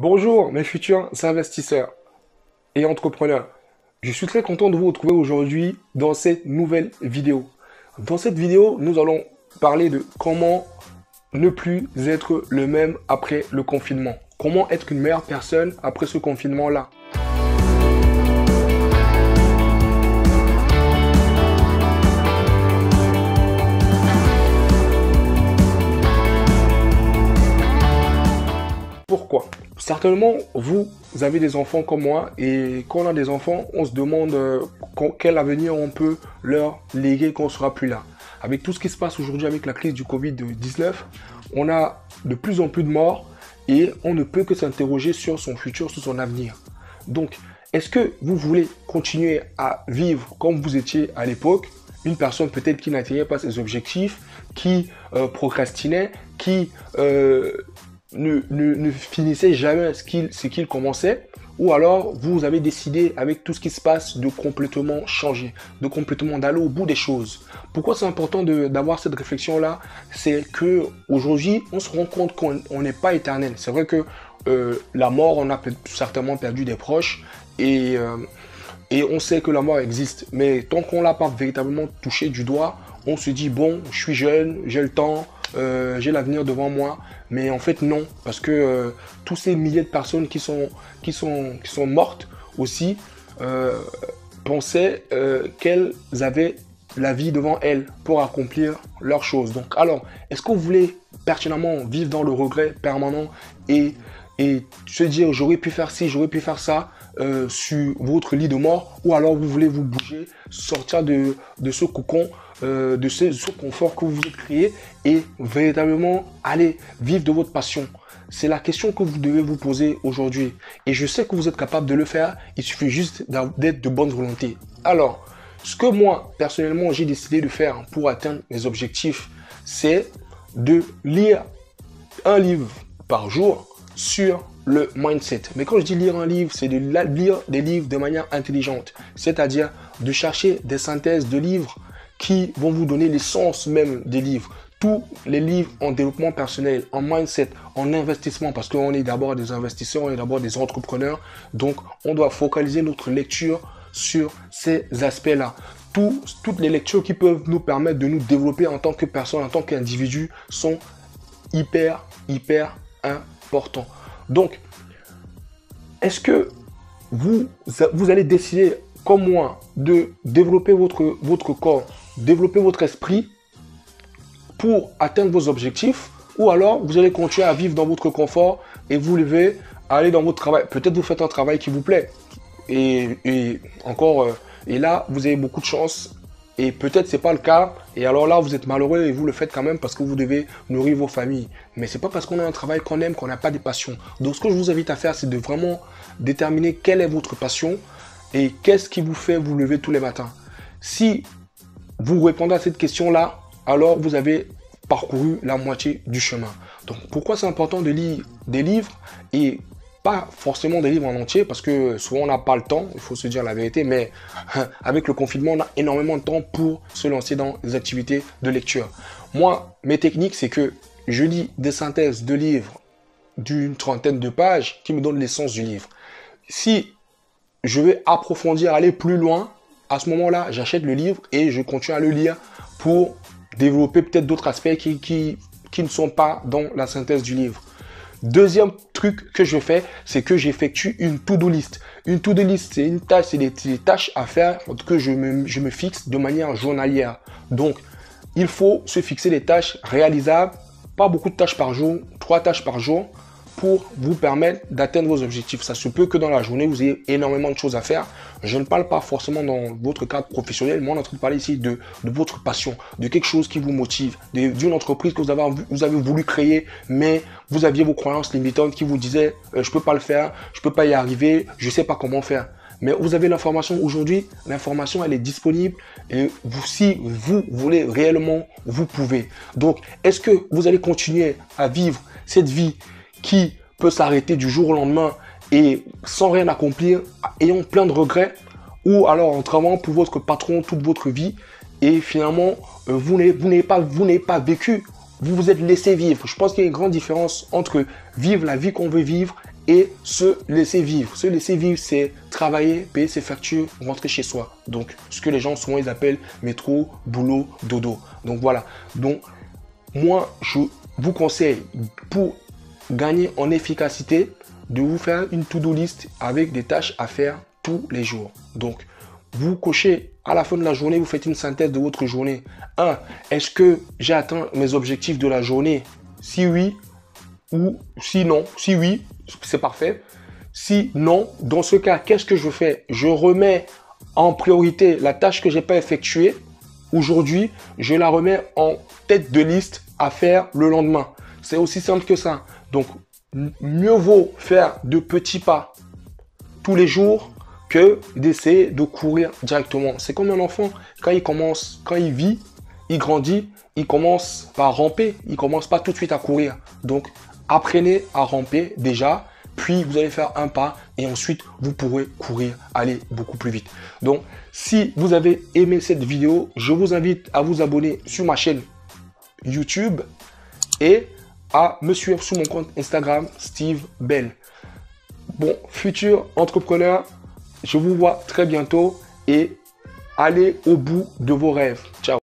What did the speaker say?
Bonjour mes futurs investisseurs et entrepreneurs. Je suis très content de vous retrouver aujourd'hui dans cette nouvelle vidéo. Dans cette vidéo, nous allons parler de comment ne plus être le même après le confinement. Comment être une meilleure personne après ce confinement-là. Pourquoi? Certainement, vous avez des enfants comme moi et quand on a des enfants, on se demande quel avenir on peut leur léguer quand on ne sera plus là. Avec tout ce qui se passe aujourd'hui avec la crise du Covid-19, on a de plus en plus de morts et on ne peut que s'interroger sur son futur, sur son avenir. Donc, est-ce que vous voulez continuer à vivre comme vous étiez à l'époque? Une personne peut-être qui n'atteignait pas ses objectifs, qui procrastinait, qui ne finissait jamais ce qu'il commençait, ou alors vous avez décidé avec tout ce qui se passe de complètement changer, de complètement d'aller au bout des choses. Pourquoi c'est important d'avoir cette réflexion-là? C'est que aujourd'hui on se rend compte qu'on n'est pas éternel. C'est vrai que la mort, on a certainement perdu des proches et on sait que la mort existe. Mais tant qu'on ne l'a pas véritablement touché du doigt, on se dit bon, je suis jeune, j'ai le temps, j'ai l'avenir devant moi. Mais en fait non, parce que tous ces milliers de personnes qui sont mortes aussi pensaient qu'elles avaient la vie devant elles pour accomplir leurs choses. Donc alors, est-ce que vous voulez pertinemment vivre dans le regret permanent et se dire j'aurais pu faire ci, j'aurais pu faire ça sur votre lit de mort, ou alors vous voulez vous bouger, sortir de ce cocon, de ce confort que vous vous êtes créé et véritablement aller vivre de votre passion? C'est la question que vous devez vous poser aujourd'hui. Et je sais que vous êtes capable de le faire, il suffit juste d'être de bonne volonté. Alors, ce que moi, personnellement, j'ai décidé de faire pour atteindre mes objectifs, c'est de lire un livre par jour sur le mindset. Mais quand je dis lire un livre, c'est de lire des livres de manière intelligente. C'est-à-dire de chercher des synthèses de livres qui vont vous donner l'essence même des livres. Tous les livres en développement personnel, en mindset, en investissement, parce qu'on est d'abord des investisseurs, on est d'abord des entrepreneurs. Donc, on doit focaliser notre lecture sur ces aspects-là. Toutes les lectures qui peuvent nous permettre de nous développer en tant que personne, en tant qu'individu, sont hyper importants. Donc, est-ce que vous allez décider, comme moi, de développer votre corps, développer votre esprit pour atteindre vos objectifs, ou alors vous allez continuer à vivre dans votre confort et vous levez, aller dans votre travail. Peut-être vous faites un travail qui vous plaît et là vous avez beaucoup de chance, et peut-être c'est pas le cas, et alors là vous êtes malheureux et vous le faites quand même parce que vous devez nourrir vos familles. Mais c'est pas parce qu'on a un travail qu'on aime qu'on n'a pas de passion. Donc ce que je vous invite à faire, c'est de vraiment déterminer quelle est votre passion et qu'est-ce qui vous fait vous lever tous les matins. Si vous répondez à cette question-là, alors vous avez parcouru la moitié du chemin. Donc pourquoi c'est important de lire des livres, et pas forcément des livres en entier, parce que souvent on n'a pas le temps, il faut se dire la vérité, mais avec le confinement, on a énormément de temps pour se lancer dans des activités de lecture. Moi, mes techniques, c'est que je lis des synthèses de livres d'une trentaine de pages qui me donnent l'essence du livre. Si je vais approfondir, aller plus loin, à ce moment-là, j'achète le livre et je continue à le lire pour développer peut-être d'autres aspects qui ne sont pas dans la synthèse du livre. Deuxième truc que je fais, c'est que j'effectue une to-do list. Une to-do list, c'est une tâche, c'est des tâches à faire que je me fixe de manière journalière. Donc, il faut se fixer des tâches réalisables, pas beaucoup de tâches par jour, 3 tâches par jour, pour vous permettre d'atteindre vos objectifs. Ça se peut que dans la journée, vous ayez énormément de choses à faire. Je ne parle pas forcément dans votre cadre professionnel, mais on est en train de parler ici de votre passion, de quelque chose qui vous motive, d'une entreprise que vous avez voulu créer, mais vous aviez vos croyances limitantes qui vous disaient je ne peux pas le faire, je ne peux pas y arriver, je ne sais pas comment faire. Mais vous avez l'information aujourd'hui, l'information elle est disponible, et si vous voulez réellement, vous pouvez. Donc, est-ce que vous allez continuer à vivre cette vie qui peut s'arrêter du jour au lendemain et sans rien accomplir, ayant plein de regrets, ou alors en travaillant pour votre patron toute votre vie et finalement vous n'avez pas vécu, vous vous êtes laissé vivre. Je pense qu'il y a une grande différence entre vivre la vie qu'on veut vivre et se laisser vivre. Se laisser vivre, c'est travailler, payer ses factures, rentrer chez soi. Donc, ce que les gens souvent ils appellent métro, boulot, dodo. Donc voilà. Donc, moi, je vous conseille pour gagner en efficacité de vous faire une to-do list avec des tâches à faire tous les jours. Donc, vous cochez à la fin de la journée, vous faites une synthèse de votre journée. 1. Est-ce que j'ai atteint mes objectifs de la journée? Si oui, ou si non. Si oui, c'est parfait. Si non, dans ce cas, qu'est-ce que je fais? Je remets en priorité la tâche que je n'ai pas effectuée aujourd'hui, je la remets en tête de liste à faire le lendemain. C'est aussi simple que ça. Donc, mieux vaut faire de petits pas tous les jours que d'essayer de courir directement. C'est comme un enfant, quand il vit, il grandit, il commence par ramper, il commence pas tout de suite à courir. Donc, apprenez à ramper déjà, puis vous allez faire un pas et ensuite vous pourrez courir, aller beaucoup plus vite. Donc, si vous avez aimé cette vidéo, je vous invite à vous abonner sur ma chaîne YouTube et à me suivre sur mon compte Instagram Steve Bell. Bon, futur entrepreneur, je vous vois très bientôt et allez au bout de vos rêves. Ciao.